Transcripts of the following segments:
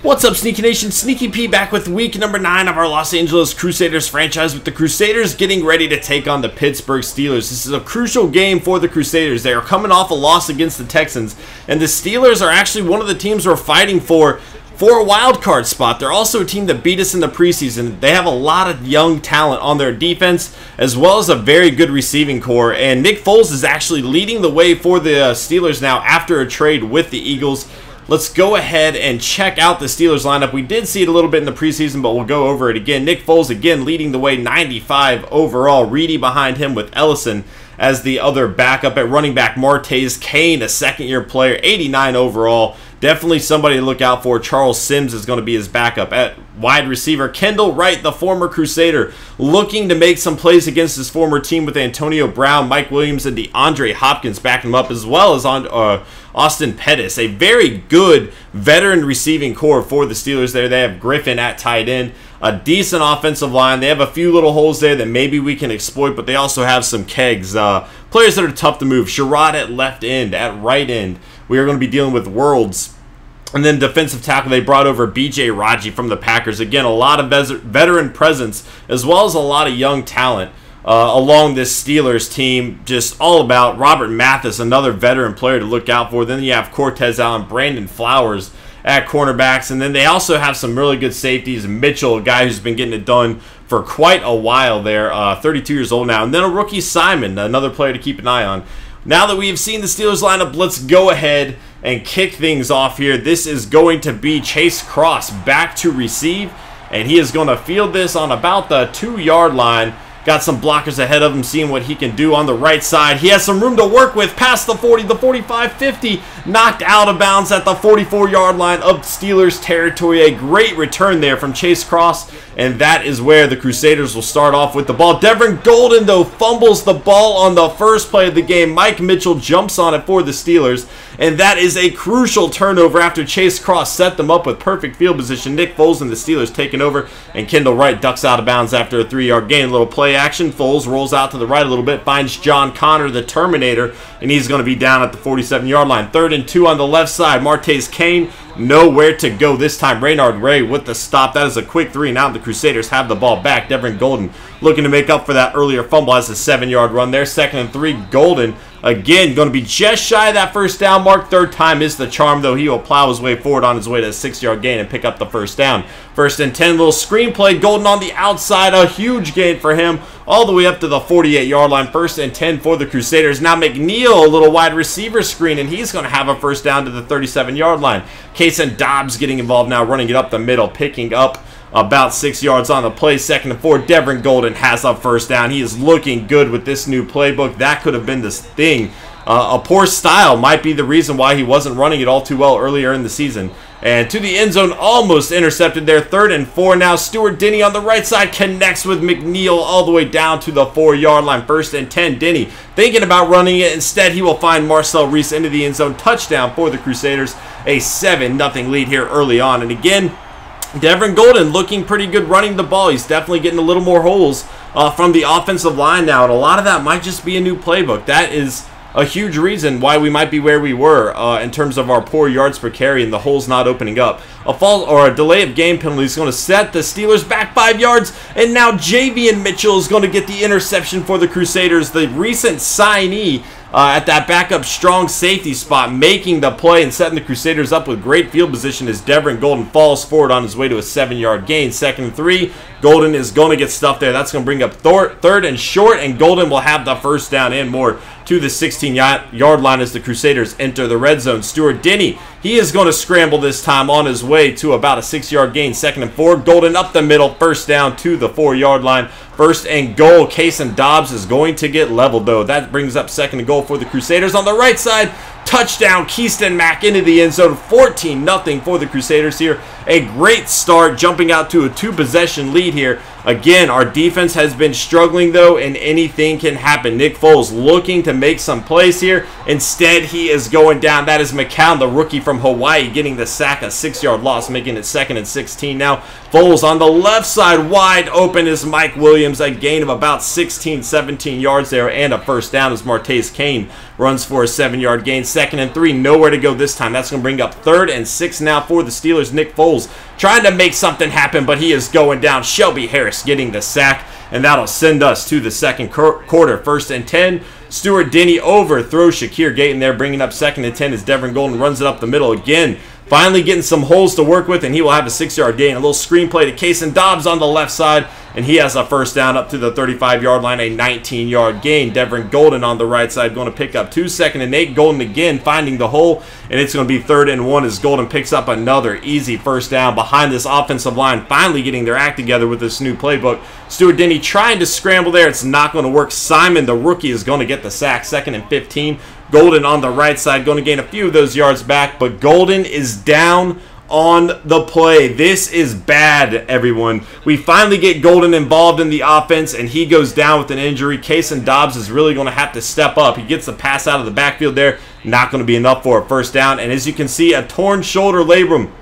What's up, Sneaky Nation? Sneaky P back with week number 9 of our Los Angeles Crusaders franchise, with the Crusaders getting ready to take on the Pittsburgh Steelers. This is a crucial game for the Crusaders. They are coming off a loss against the Texans, and the Steelers are actually one of the teams we're fighting for a wild card spot. They're also a team that beat us in the preseason. They have a lot of young talent on their defense, as well as a very good receiving core, and Nick Foles is actually leading the way for the Steelers now after a trade with the Eagles. Let's go ahead and check out the Steelers lineup. We did see it a little bit in the preseason, but we'll go over it again. Nick Foles again leading the way, 95 overall. Reedy behind him with Ellison as the other backup. At running back, Martez Kane, a second-year player, 89 overall. Definitely somebody to look out for. Charles Sims is going to be his backup. At wide receiver, Kendall Wright, the former Crusader, looking to make some plays against his former team with Antonio Brown, Mike Williams, and DeAndre Hopkins backing him up, as well as on Austin Pettis. A very good veteran receiving core for the Steelers there. They have Griffin at tight end. A decent offensive line. They have a few little holes there that maybe we can exploit, but they also have some kegs. Players that are tough to move. Sherrod at left end. At right end, we are going to be dealing with Worlds. And then defensive tackle, they brought over B.J. Raji from the Packers. Again, a lot of veteran presence, as well as a lot of young talent along this Steelers team. Just all about Robert Mathis, another veteran player to look out for. Then you have Cortez Allen, Brandon Flowers at cornerbacks. And then they also have some really good safeties. Mitchell, a guy who's been getting it done for quite a while there, 32 years old now. And then a rookie, Simon, another player to keep an eye on. Now that we have seen the Steelers lineup, let's go ahead and kick things off here. This is going to be Chase Cross back to receive, and he is going to field this on about the 2-yard line. Got some blockers ahead of him, seeing what he can do on the right side. He has some room to work with past the 40, the 45, 50. Knocked out of bounds at the 44-yard line of Steelers territory. A great return there from Chase Cross, and that is where the Crusaders will start off with the ball. Devin Golden, though, fumbles the ball on the first play of the game. Mike Mitchell jumps on it for the Steelers, and that is a crucial turnover after Chase Cross set them up with perfect field position. Nick Foles and the Steelers taking over, and Kendall Wright ducks out of bounds after a 3-yard gain. A little play action. Foles rolls out to the right a little bit, finds John Connor, the Terminator, and he's going to be down at the 47-yard line. 3rd and 2 on the left side. Martez Kane, nowhere to go this time. Raynard Ray with the stop. That is a quick 3. Now the Crusaders have the ball back. Devin Golden looking to make up for that earlier fumble. Has a 7-yard run there. 2nd and 3. Golden again going to be just shy of that first down mark. 3rd time is the charm, though. He will plow his way forward on his way to a 6-yard gain and pick up the first down. 1st and 10. Little screenplay. Golden on the outside. A huge gain for him, all the way up to the 48-yard line. 1st and 10 for the Crusaders. Now McNeil, a little wide receiver screen, and he's going to have a first down to the 37-yard line. Kason Dobbs getting involved now, running it up the middle, picking up about 6 yards on the play. 2nd and 4. Devin Golden has a first down. He is looking good with this new playbook. That could have been this thing. A poor style might be the reason why he wasn't running it all too well earlier in the season. And to the end zone, almost intercepted there. 3rd and 4 now. Stuart Denny on the right side connects with McNeil all the way down to the 4-yard line. 1st and 10. Denny thinking about running it. Instead, he will find Marcel Reese into the end zone. Touchdown for the Crusaders. A 7-0 lead here early on. And again, Devin Golden looking pretty good running the ball. He's definitely getting a little more holes from the offensive line now. And a lot of that might just be a new playbook. That is a huge reason why we might be where we were in terms of our poor yards per carry and the holes not opening up. A fall or a delay of game penalty is going to set the Steelers back 5 yards, and now Javian Mitchell is going to get the interception for the Crusaders. The recent signee at that backup strong safety spot, making the play and setting the Crusaders up with great field position as Devin Golden falls forward on his way to a 7-yard gain. 2nd and 3. Golden is going to get stuffed there. That's going to bring up 3rd and short, and Golden will have the first down and more to the 16-yard line as the Crusaders enter the red zone. Stuart Denny, he is going to scramble this time on his way to about a 6-yard gain. 2nd and 4. Golden up the middle, first down to the 4-yard line. 1st and goal. Kason Dobbs is going to get leveled, though. That brings up 2nd and goal for the Crusaders. On the right side, touchdown, Keyston Mack into the end zone. 14-0 for the Crusaders here. A great start, jumping out to a 2-possession lead here. Again, our defense has been struggling, though, and anything can happen. Nick Foles looking to make some plays here. Instead, he is going down. That is McCown, the rookie from Hawaii, getting the sack, a 6-yard loss, making it 2nd and 16 now. Foles on the left side, wide open is Mike Williams. A gain of about 16, 17 yards there, and a first down as Martavis Kane runs for a 7-yard gain. 2nd and 3, nowhere to go this time. That's going to bring up 3rd and 6 now for the Steelers. Nick Foles trying to make something happen, but he is going down. Shelby Harris getting the sack, and that'll send us to the second quarter. 1st and 10. Stuart Denny overthrows Shakir Gayton there, bringing up 2nd and 10 as Devin Golden runs it up the middle again. Finally getting some holes to work with, and he will have a 6-yard gain. A little screenplay to Kason Dobbs on the left side, and he has a first down up to the 35-yard line, a 19-yard gain. Devin Golden on the right side going to pick up 2. 2nd and 8. Golden again finding the hole, and it's going to be 3rd and 1 as Golden picks up another easy first down behind this offensive line, finally getting their act together with this new playbook. Stuart Denny trying to scramble there. It's not going to work. Simon, the rookie, is going to get the sack. 2nd and 15. Golden on the right side going to gain a few of those yards back, but Golden is down on the play. This is bad, everyone. We finally get Golden involved in the offense, and he goes down with an injury. Kason Dobbs is really going to have to step up. He gets the pass out of the backfield there. Not going to be enough for a first down, and as you can see, a torn shoulder labrum.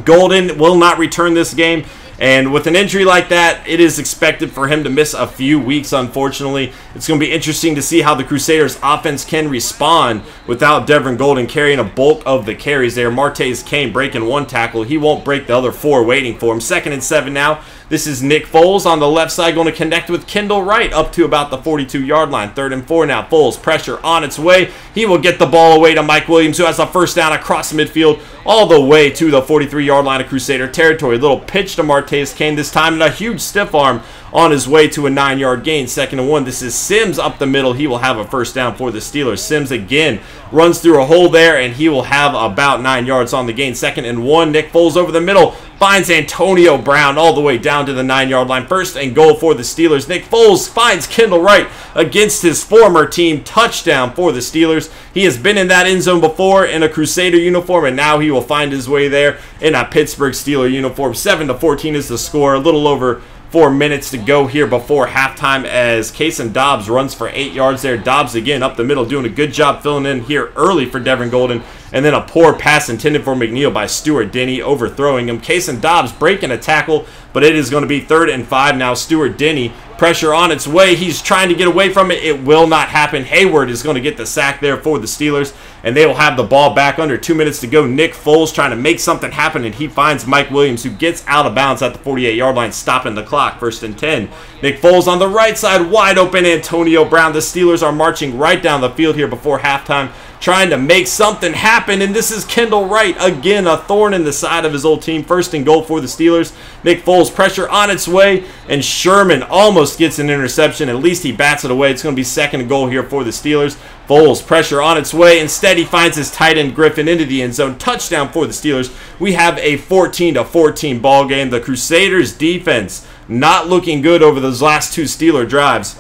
Golden will not return this game. And with an injury like that, it is expected for him to miss a few weeks, unfortunately. It's going to be interesting to see how the Crusaders' offense can respond without Devin Golden carrying a bulk of the carries there. Martavis Kane breaking 1 tackle. He won't break the other 4 waiting for him. 2nd and 7 now. This is Nick Foles on the left side going to connect with Kendall Wright up to about the 42-yard line. 3rd and 4 now. Foles pressure on its way. He will get the ball away to Mike Williams, who has a first down across midfield all the way to the 43-yard line of Crusader territory. Little pitch to Martavis Kane this time, and a huge stiff arm on his way to a 9-yard gain. 2nd and 1. This is Sims up the middle. He will have a first down for the Steelers. Sims again runs through a hole there, and he will have about 9 yards on the gain. 2nd and 1. Nick Foles over the middle finds Antonio Brown all the way down to the 9-yard line. 1st and goal for the Steelers. Nick Foles finds Kendall Wright against his former team. Touchdown for the Steelers. He has been in that end zone before in a Crusader uniform, and now he will find his way there in a Pittsburgh Steeler uniform. 7-14 is the score. A little over 4 minutes to go here before halftime as Kason Dobbs runs for 8 yards there. Dobbs again up the middle doing a good job filling in here early for Devin Golden. And then a poor pass intended for McNeil by Stuart Denny, overthrowing him. Kason Dobbs breaking a tackle, but it is going to be 3rd and 5 now. Stuart Denny, pressure on its way. He's trying to get away from it. It will not happen. Hayward is going to get the sack there for the Steelers, and they will have the ball back under 2 minutes to go. Nick Foles trying to make something happen, and he finds Mike Williams, who gets out of bounds at the 48-yard line, stopping the clock. 1st and 10. Nick Foles on the right side, wide open Antonio Brown. The Steelers are marching right down the field here before halftime, trying to make something happen, and this is Kendall Wright again, a thorn in the side of his old team. 1st and goal for the Steelers. Nick Foles pressure on its way, and Sherman almost gets an interception. At least he bats it away. It's going to be 2nd and goal here for the Steelers. Foles pressure on its way. Instead, he finds his tight end Griffin into the end zone. Touchdown for the Steelers. We have a 14-14 ball game. The Crusaders defense not looking good over those last 2 Steeler drives,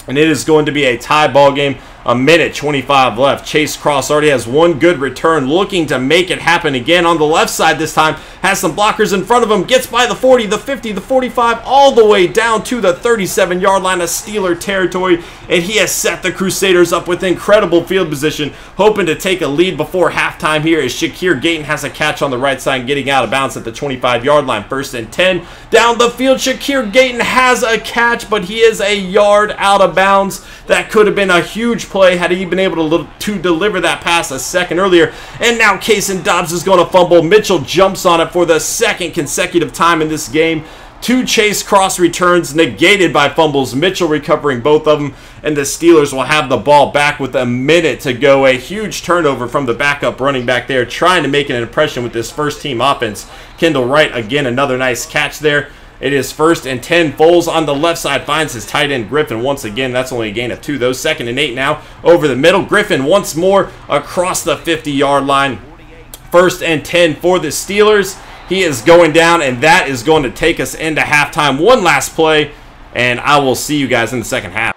and it is going to be a tie ball game. 1:25 left. Chase Cross already has 1 good return, looking to make it happen again on the left side this time. Has some blockers in front of him. Gets by the 40, the 50, the 45, all the way down to the 37-yard line of Steeler territory. And he has set the Crusaders up with incredible field position, hoping to take a lead before halftime here as Shakir Gayton has a catch on the right side, getting out of bounds at the 25-yard line. 1st and 10. Down the field, Shakir Gayton has a catch, but he is a yard out of bounds. That could have been a huge play had he been able to deliver that pass a second earlier. And now Kason Dobbs is going to fumble. Mitchell jumps on it for the 2nd consecutive time in this game. 2 Chase Cross returns negated by fumbles. Mitchell recovering both of them, and the Steelers will have the ball back with a minute to go. A huge turnover from the backup running back there, trying to make an impression with this first-team offense. Kendall Wright, again, another nice catch there. It is 1st and 10. Foles on the left side finds his tight end Griffin once again. That's only a gain of 2, though. 2nd and 8 now over the middle. Griffin once more across the 50-yard line. 1st and 10 for the Steelers. He is going down, and that is going to take us into halftime. One last play, and I will see you guys in the second half.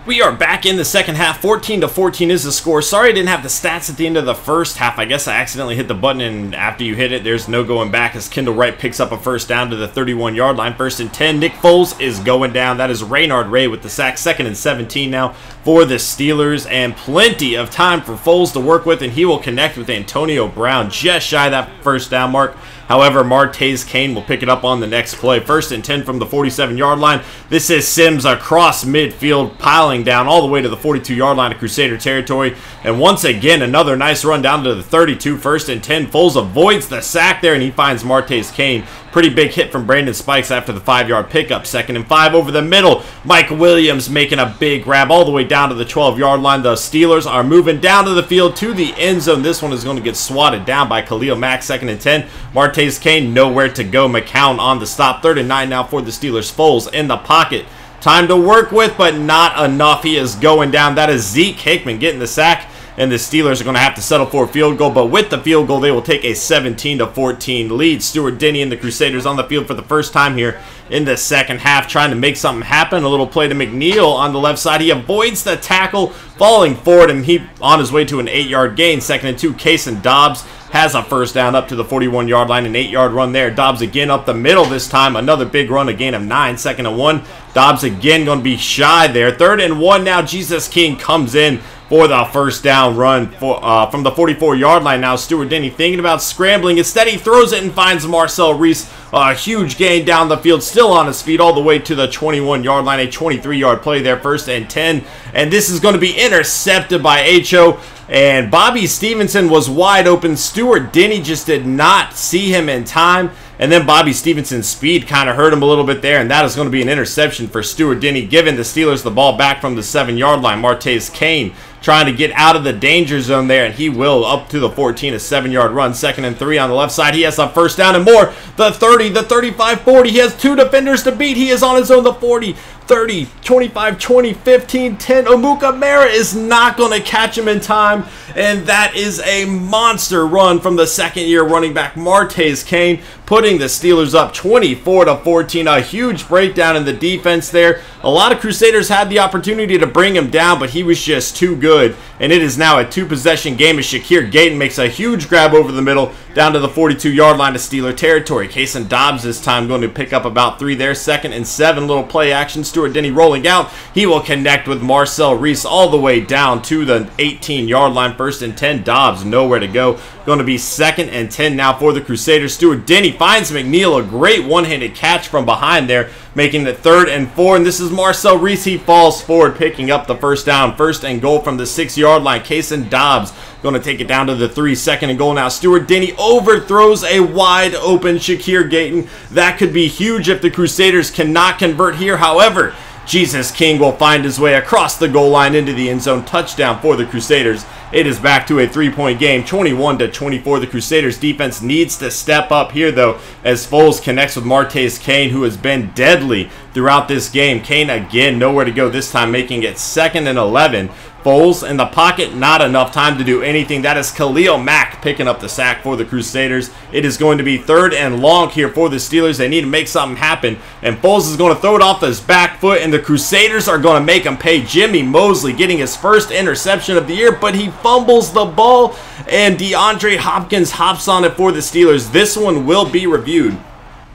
We are back in the second half. 14-14 is the score. Sorry I didn't have the stats at the end of the first half. I guess I accidentally hit the button, and after you hit it, there's no going back as Kendall Wright picks up a first down to the 31-yard line. 1st and 10. Nick Foles is going down. That is Raynard Ray with the sack. 2nd and 17 now for the Steelers, and plenty of time for Foles to work with, and he will connect with Antonio Brown just shy of that first down mark. However, Martaze Kane will pick it up on the next play. 1st and 10 from the 47-yard line. This is Sims across midfield, piling down all the way to the 42-yard line of Crusader territory. And once again, another nice run down to the 32. 1st and 10. Foles avoids the sack there, and he finds Martaze Kane. Pretty big hit from Brandon Spikes after the 5-yard pickup. 2nd and 5 over the middle. Mike Williams making a big grab all the way down to the 12-yard line. The Steelers are moving down to the field to the end zone. This one is going to get swatted down by Khalil Mack. 2nd and 10. Martaze Kane nowhere to go. McCown on the stop. 3rd and 9 now for the Steelers. Foles in the pocket. Time to work with, but not enough. He is going down. That is Zeke Hickman getting the sack. And the Steelers are going to have to settle for a field goal. But with the field goal, they will take a 17-14 lead. Stuart Denny and the Crusaders on the field for the first time here in the second half, trying to make something happen. A little play to McNeil on the left side. He avoids the tackle, falling forward, and he on his way to an 8-yard gain. 2nd and 2. Kason Dobbs has a first down up to the 41-yard line. An 8-yard run there. Dobbs again up the middle this time. Another big run, a gain of 9. 2nd and 1. Dobbs again going to be shy there. 3rd and 1 now. Jesus King comes in for the first down run from the 44-yard line. Now Stuart Denny thinking about scrambling. Instead, he throws it and finds Marcel Reese. A huge gain down the field, still on his feet all the way to the 21-yard line. A 23-yard play there, 1st and 10. And this is going to be intercepted by H.O. And Bobby Stevenson was wide open. Stuart Denny just did not see him in time. And then Bobby Stevenson's speed kind of hurt him a little bit there. And that is going to be an interception for Stuart Denny, giving the Steelers the ball back from the 7-yard line. Martaze Kane trying to get out of the danger zone there, and he will up to the 14, a 7-yard run. 2nd and 3 on the left side. He has a first down and more. The 30, the 35, 40. He has 2 defenders to beat. He is on his own. The 40, 30, 25, 20, 15, 10. Omuka Mara is not going to catch him in time, and that is a monster run from the second-year running back Martaze Kane, putting the Steelers up 24-14. A huge breakdown in the defense there. A lot of Crusaders had the opportunity to bring him down, but he was just too good. And it is now a 2-possession game as Shakir Gayton makes a huge grab over the middle down to the 42-yard line of Steeler territory. Kason Dobbs this time going to pick up about 3 there. 2nd and 7, little play action. Stuart Denny rolling out. He will connect with Marcel Reese all the way down to the 18-yard line. 1st and 10. Dobbs nowhere to go. Going to be 2nd and 10 now for the Crusaders. Stuart Denny finds McNeil, a great one-handed catch from behind there, making it 3rd and 4. And this is Marcel Reese. He falls forward, picking up the first down. 1st and goal from the 6-yard line. Kason Dobbs going to take it down to the 3. 2nd and goal now. Stuart Denny overthrows a wide open Shakir Gayton. That could be huge if the Crusaders cannot convert here. However, Jesus King will find his way across the goal line into the end zone. Touchdown for the Crusaders. It is back to a 3-point game, 21-24. The Crusaders defense needs to step up here, though, as Foles connects with Martaze Kane, who has been deadly throughout this game. Kane again, nowhere to go this time, making it 2nd and 11. Foles in the pocket, not enough time to do anything. That is Khalil Mack picking up the sack for the Crusaders. It is going to be 3rd and long here for the Steelers. They need to make something happen, and Foles is going to throw it off his back foot, and the Crusaders are going to make him pay. Jimmy Mosley getting his first interception of the year, but he fumbles the ball, and DeAndre Hopkins hops on it for the Steelers. This one will be reviewed,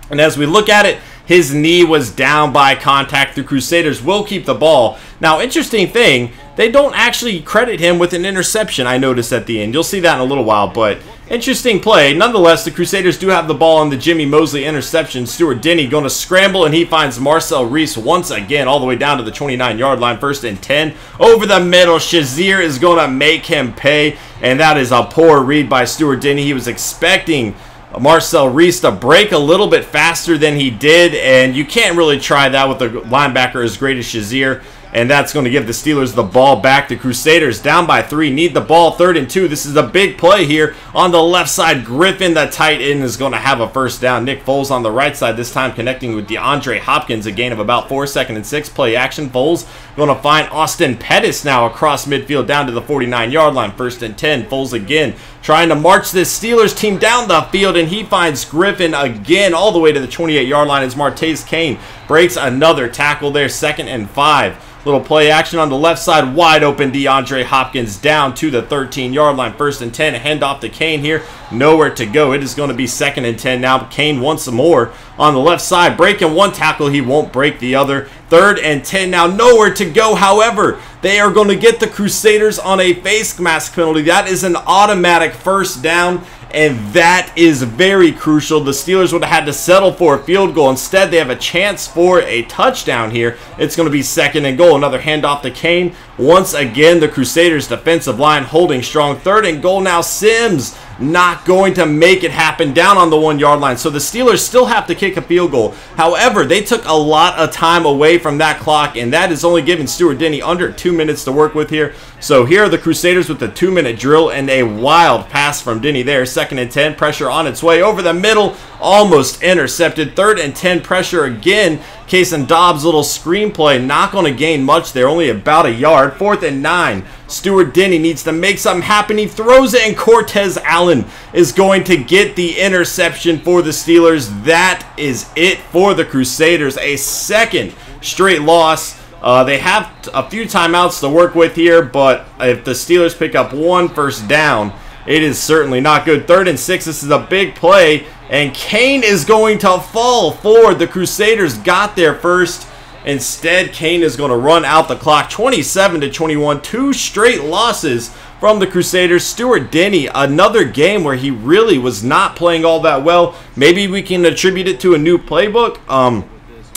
and as we look at it, his knee was down by contact. The Crusaders will keep the ball. Now, interesting thing, they don't actually credit him with an interception, I noticed at the end. You'll see that in a little while, but interesting play. Nonetheless, the Crusaders do have the ball on the Jimmy Mosley interception. Stuart Denny going to scramble, and he finds Marcel Reese once again all the way down to the 29-yard line. 1st and 10. Over the middle, Shazier is going to make him pay, and that is a poor read by Stuart Denny. He was expecting Marcel Reese to break a little bit faster than he did, and you can't really try that with a linebacker as great as Shazier. And that's going to give the Steelers the ball back. The Crusaders down by 3, need the ball. 3rd and 2. This is a big play here on the left side. Griffin, the tight end, is going to have a first down. Nick Foles on the right side, this time connecting with DeAndre Hopkins. A gain of about 4. 2nd and 6. Play action. Foles going to find Austin Pettis now across midfield down to the 49-yard line. 1st and 10. Foles again trying to march this Steelers team down the field, and he finds Griffin again all the way to the 28-yard line as Martaze Kane breaks another tackle there. 2nd and 5. Little play action on the left side, wide open DeAndre Hopkins down to the 13-yard line. 1st and 10, hand off to Kane here, nowhere to go. It is going to be 2nd and 10 now. Kane once more on the left side, breaking one tackle, he won't break the other. 3rd and 10 now, nowhere to go. However, they are going to get the Crusaders on a face mask penalty. That is an automatic first down, and that is very crucial. The Steelers would have had to settle for a field goal. Instead, they have a chance for a touchdown here. It's going to be 2nd and goal. Another handoff to Kane. Once again, the Crusaders defensive line holding strong. 3rd and goal now. Sims not going to make it happen down on the 1-yard line. So the Steelers still have to kick a field goal. However, they took a lot of time away from that clock, and that is only giving Stuart Denny under 2 minutes to work with here. So here are the Crusaders with the 2-minute drill and a wild pass from Denny there. 2nd and 10, pressure on its way over the middle, almost intercepted. 3rd and 10, pressure again. Case and Dobbs' little screenplay, not going to gain much there, only about a yard. 4th and 9, Stuart Denny needs to make something happen. He throws it, and Cortez Allen is going to get the interception for the Steelers. That is it for the Crusaders. A 2nd straight loss. They have a few timeouts to work with here, but if the Steelers pick up 1 first down, it is certainly not good. 3rd and 6, this is a big play, and Kane is going to fall forward. The Crusaders got there first. Instead, Kane is going to run out the clock. 27-21, 2 straight losses from the Crusaders. Stuart Denny, another game where he really was not playing all that well. Maybe we can attribute it to a new playbook.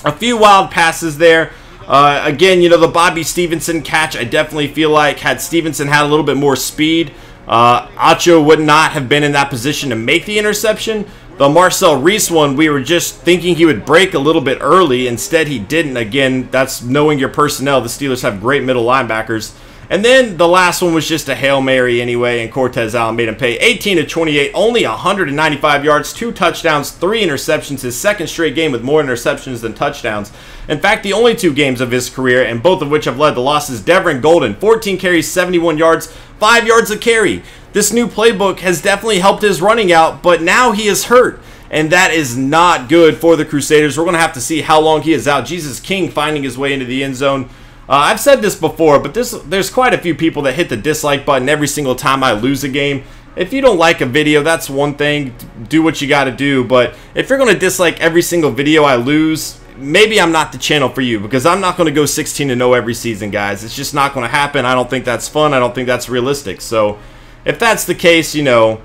A few wild passes there. Again, you know, the Bobby Stevenson catch, I definitely feel like had Stevenson had a little bit more speed, Acho would not have been in that position to make the interception. The Marcel Reese one, we were just thinking he would break a little bit early. Instead, he didn't. Again, that's knowing your personnel. The Steelers have great middle linebackers. And then the last one was just a Hail Mary anyway, and Cortez Allen made him pay. 18-28, only 195 yards, 2 touchdowns, 3 interceptions. His 2nd straight game with more interceptions than touchdowns. In fact, the only 2 games of his career, and both of which have led to losses. Devin Golden, 14 carries, 71 yards, 5 yards a carry. This new playbook has definitely helped his running out, but now he is hurt, and that is not good for the Crusaders. We're going to have to see how long he is out. Jesus King finding his way into the end zone. I've said this before, but there's quite a few people that hit the dislike button every single time I lose a game. If you don't like a video, that's one thing. Do what you got to do. But if you're going to dislike every single video I lose, maybe I'm not the channel for you, because I'm not going to go 16-0 every season, guys. It's just not going to happen. I don't think that's fun. I don't think that's realistic. So if that's the case, you know,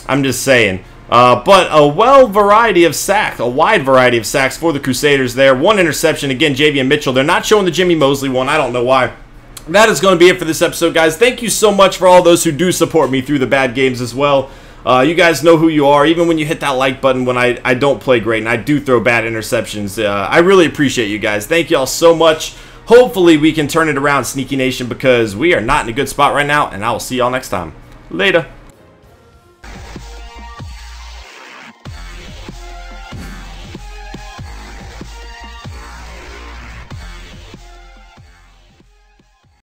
I'm just saying. But a wide variety of sacks for the Crusaders there. 1 interception. Again, Javian Mitchell. They're not showing the Jimmy Mosley one. I don't know why. That is going to be it for this episode, guys. Thank you so much for all those who do support me through the bad games as well. You guys know who you are, even when you hit that like button when I don't play great and I do throw bad interceptions. I really appreciate you guys. Thank you all so much. Hopefully we can turn it around, Sneaky Nation, because we are not in a good spot right now, and I will see y'all next time. Later.